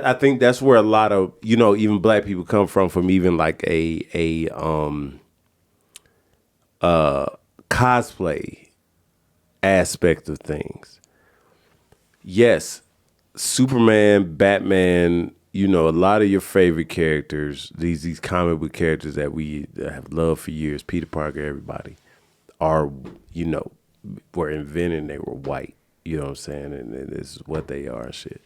I think that's where a lot of, even black people come from even like a cosplay aspect of things. Yes, Superman, Batman, a lot of your favorite characters, these comic book characters that we have loved for years, Peter Parker, everybody, are, were invented, they were white. You know what I'm saying? And this is what they are and shit.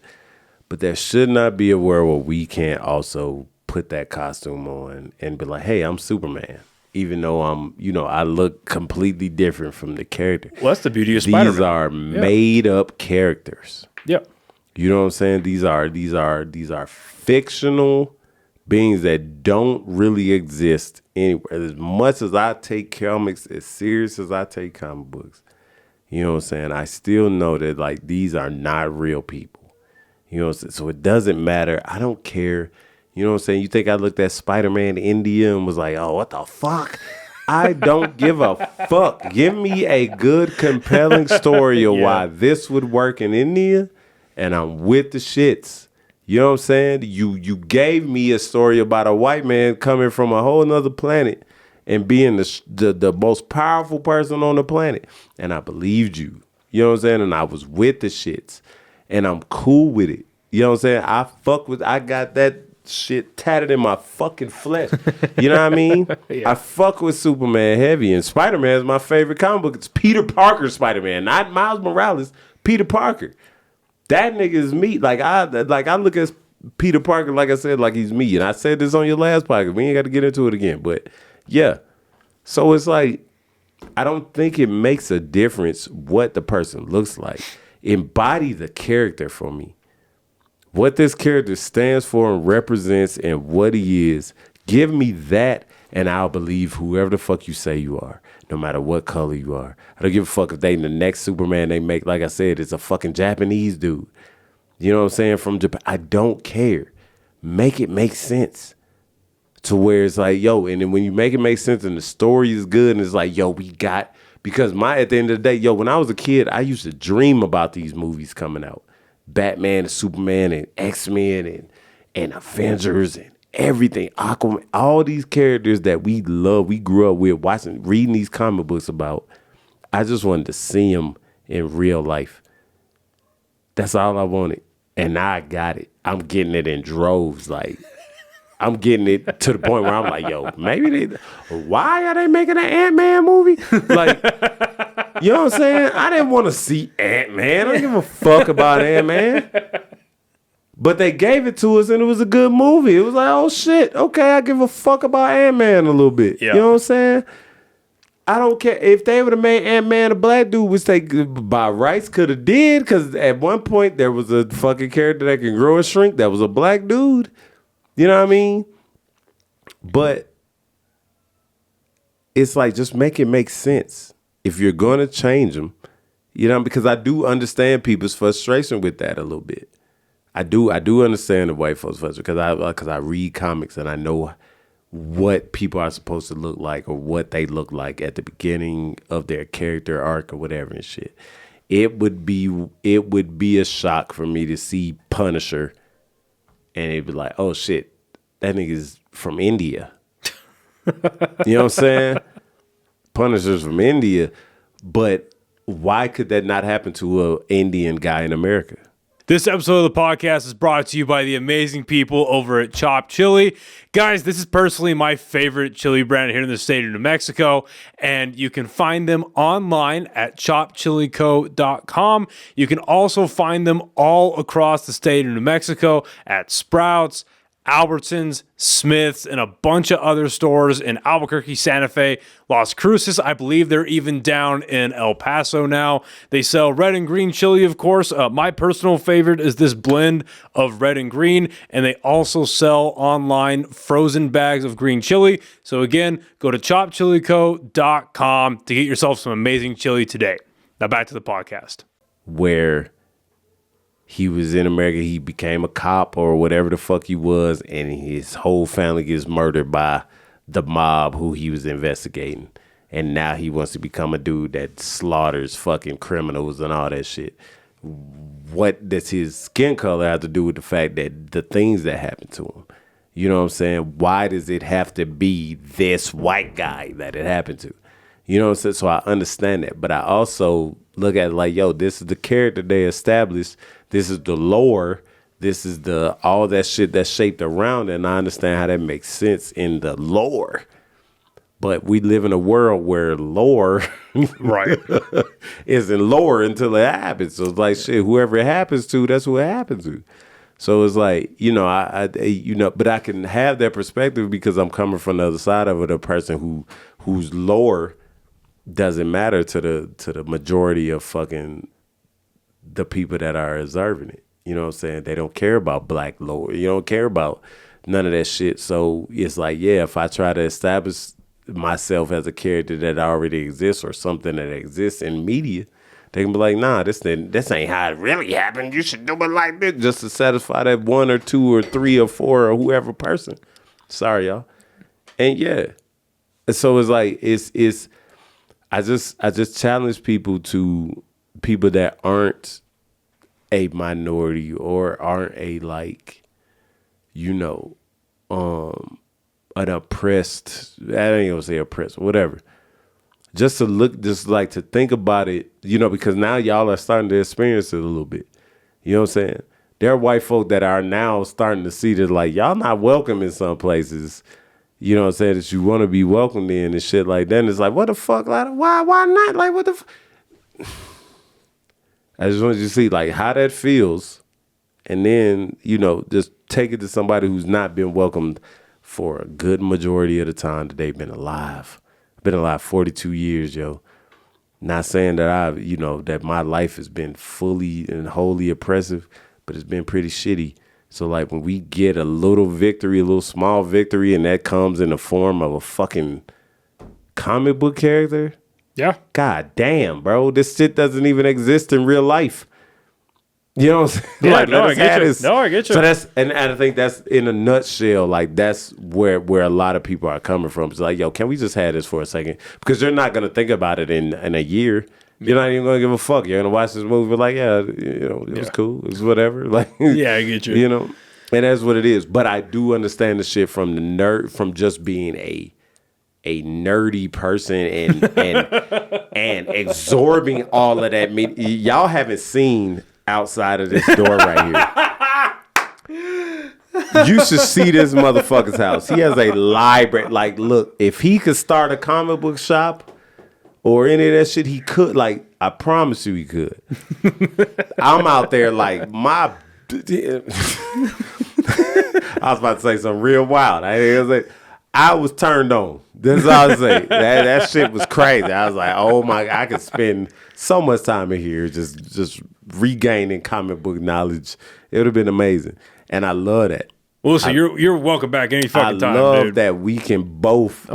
But there should not be a world where we can't also put that costume on and be like, hey, I'm Superman. Even though I look completely different from the character. Well, that's the beauty of Spider-Man. These are made up characters. Yep. You know what I'm saying? These are fictional beings that don't really exist anywhere. As much as I take comics as serious as I take comic books, you know what I'm saying? I still know that like these are not real people. You know what I'm saying? So it doesn't matter. I don't care. You know what I'm saying? You think I looked at Spider-Man India and was like, oh, what the fuck? I don't give a fuck. Give me a good, compelling story of why this would work in India, and I'm with the shits. You know what I'm saying? You gave me a story about a white man coming from a whole nother planet and being the most powerful person on the planet. And I believed you. You know what I'm saying? And I was with the shits. And I'm cool with it. You know what I'm saying? I got that shit tatted in my fucking flesh. You know what I mean? Yeah. I fuck with Superman heavy. And Spider-Man is my favorite comic book. It's Peter Parker Spider-Man, not Miles Morales. Peter Parker. That nigga is me. Like I look at Peter Parker, like I said, like he's me. And I said this on your last podcast. We ain't got to get into it again. But yeah. So it's like, I don't think it makes a difference what the person looks like. Embody the character for me. What this character stands for and represents and what he is. Give me that and I'll believe whoever the fuck you say you are. No matter what color you are. I don't give a fuck if the next Superman they make, like I said, it's a fucking Japanese dude. You know what I'm saying? From Japan. I don't care. Make it make sense. To where it's like, yo, and then when you make it make sense and the story is good and it's like, yo, because at the end of the day, yo, when I was a kid, I used to dream about these movies coming out. Batman and Superman and X-Men and Avengers and everything. Aquaman, all these characters that we love, we grew up with, reading these comic books about. I just wanted to see them in real life. That's all I wanted. And now I got it. I'm getting it in droves. Like, I'm getting it to the point where I'm like, yo, why are they making an Ant-Man movie? Like, you know what I'm saying? I didn't want to see Ant-Man. I don't give a fuck about Ant-Man. But they gave it to us and it was a good movie. It was like, oh shit, okay, I give a fuck about Ant-Man a little bit. Yeah. You know what I'm saying? I don't care. If they would have made Ant-Man a black dude, which they by rights could have did, because at one point there was a fucking character that can grow and shrink that was a black dude. You know what I mean? But it's like, just make it make sense. If you're going to change them, because I do understand people's frustration with that a little bit. I do understand the white folks' frustration because I read comics and I know what people are supposed to look like or what they look like at the beginning of their character arc or whatever and shit. It would be a shock for me to see Punisher and it'd be like, oh shit, that nigga's from India. You know what I'm saying? Punisher's from India, but why could that not happen to an Indian guy in America? This episode of the podcast is brought to you by the amazing people over at Chopped Chili. Guys, this is personally my favorite chili brand here in the state of New Mexico, and you can find them online at choppedchilico.com. You can also find them all across the state of New Mexico at Sprouts, Albertsons, Smith's, and a bunch of other stores in Albuquerque, Santa Fe, Las Cruces. I believe they're even down in El Paso now. They sell red and green chili, of course. My personal favorite is this blend of red and green, and they also sell online frozen bags of green chili. So again, go to choppedchilico.com to get yourself some amazing chili today. Now back to the podcast. Where he was in America, he became a cop or whatever the fuck he was, and his whole family gets murdered by the mob who he was investigating. And now he wants to become a dude that slaughters fucking criminals and all that shit. what does his skin color have to do with the fact that the things that happen to him? You know what I'm saying? Why does it have to be this white guy that it happened to? You know what I'm saying? So I understand that. But I also look at it like, yo, this is the character they established. This is the lore. This is the all that shit that's shaped around it. And I understand how that makes sense in the lore. But we live in a world where lore Right. isn't lore until it happens. So it's like, shit, whoever it happens to, that's who it happens to. So it's like, you know, but I can have that perspective because I'm coming from the other side of it, a person whose lore doesn't matter to the majority of fucking the people that are observing it. You know what I'm saying? They don't care about black lore. You don't care about none of that shit. So it's like, yeah, if I try to establish myself as a character that already exists or something that exists in media, they can be like, nah, this ain't how it really happened. You should do it like this just to satisfy that 1 or 2 or 3 or 4 or whoever person. Sorry, y'all. And yeah. So it's like I just challenge people that aren't a minority or aren't a like, you know, an oppressed, I ain't gonna say oppressed, whatever. Just to look, just like to think about it, you know, because now y'all are starting to experience it a little bit. You know what I'm saying? There are white folk that are now starting to see that, like, y'all not welcome in some places, you know what I'm saying, that you want to be welcomed in and shit like that. And it's like, what the fuck? Like, why not? Like, what the I just wanted you to see, like, how that feels. And then, you know, just take it to somebody who's not been welcomed for a good majority of the time that they've been alive. Been alive 42 years, yo. Not saying that that my life has been fully and wholly oppressive, but it's been pretty shitty. So like when we get a little victory, a little small victory, and that comes in the form of a fucking comic book character, Yeah. god damn, bro, this shit doesn't even exist in real life. You know what I'm saying? Yeah, Like, no, let I us get have you. this. No, I get you. So that's, and I think that's in a nutshell, like that's where a lot of people are coming from. It's like, yo, can we just have this for a second? Because you're not gonna think about it in a year. You're not even gonna give a fuck. You're gonna watch this movie like, yeah, you know, it was cool. It was whatever. Like, Yeah, I get you. You know, and that's what it is. But I do understand the shit from the nerd, from just being a nerdy person and absorbing all of that. Y'all haven't seen outside of this door right here. You should see this motherfucker's house. He has a library. Like, look, if he could start a comic book shop or any of that shit, he could. Like, I promise you he could. I'm out there like my... I was about to say something real wild. I was turned on. That's all I say. That shit was crazy. I was like, oh my, I could spend so much time in here just regaining comic book knowledge. It would have been amazing. And I love that. Well, listen, you're welcome back any fucking time, I love dude. that we can both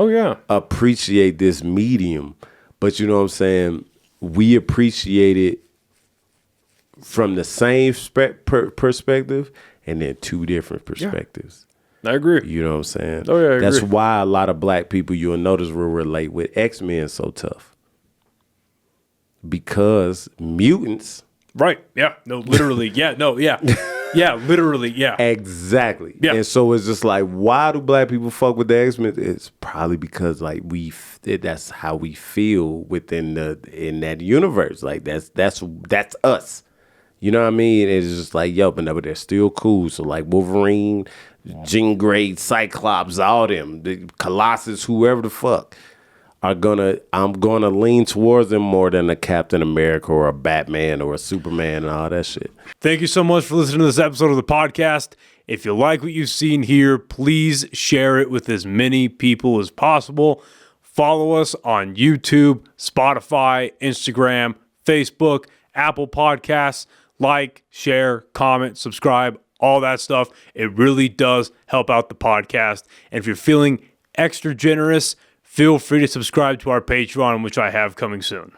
appreciate this medium. But you know what I'm saying? We appreciate it from the same perspective and then two different perspectives. I agree. You know what I'm saying? Oh, yeah, I That's agree. why a lot of black people you'll notice will relate with X-Men so tough. Because mutants. Right. Yeah. No, literally. Yeah. No, yeah. Yeah, literally. Yeah. Exactly. Yeah. And so it's just like, why do black people fuck with the X-Men? It's probably because like that's how we feel in that universe. Like that's us. You know what I mean? It's just like, yo, but they're still cool. So like Wolverine, Jean Grey, Cyclops, all them, the Colossus, whoever the fuck, I'm gonna lean towards them more than a Captain America or a Batman or a Superman and all that shit. Thank you so much for listening to this episode of the podcast. If you like what you've seen here, please share it with as many people as possible. Follow us on YouTube, Spotify, Instagram, Facebook, Apple Podcasts. Like, share, comment, subscribe, all that stuff. It really does help out the podcast. And if you're feeling extra generous, feel free to subscribe to our Patreon, which I have coming soon.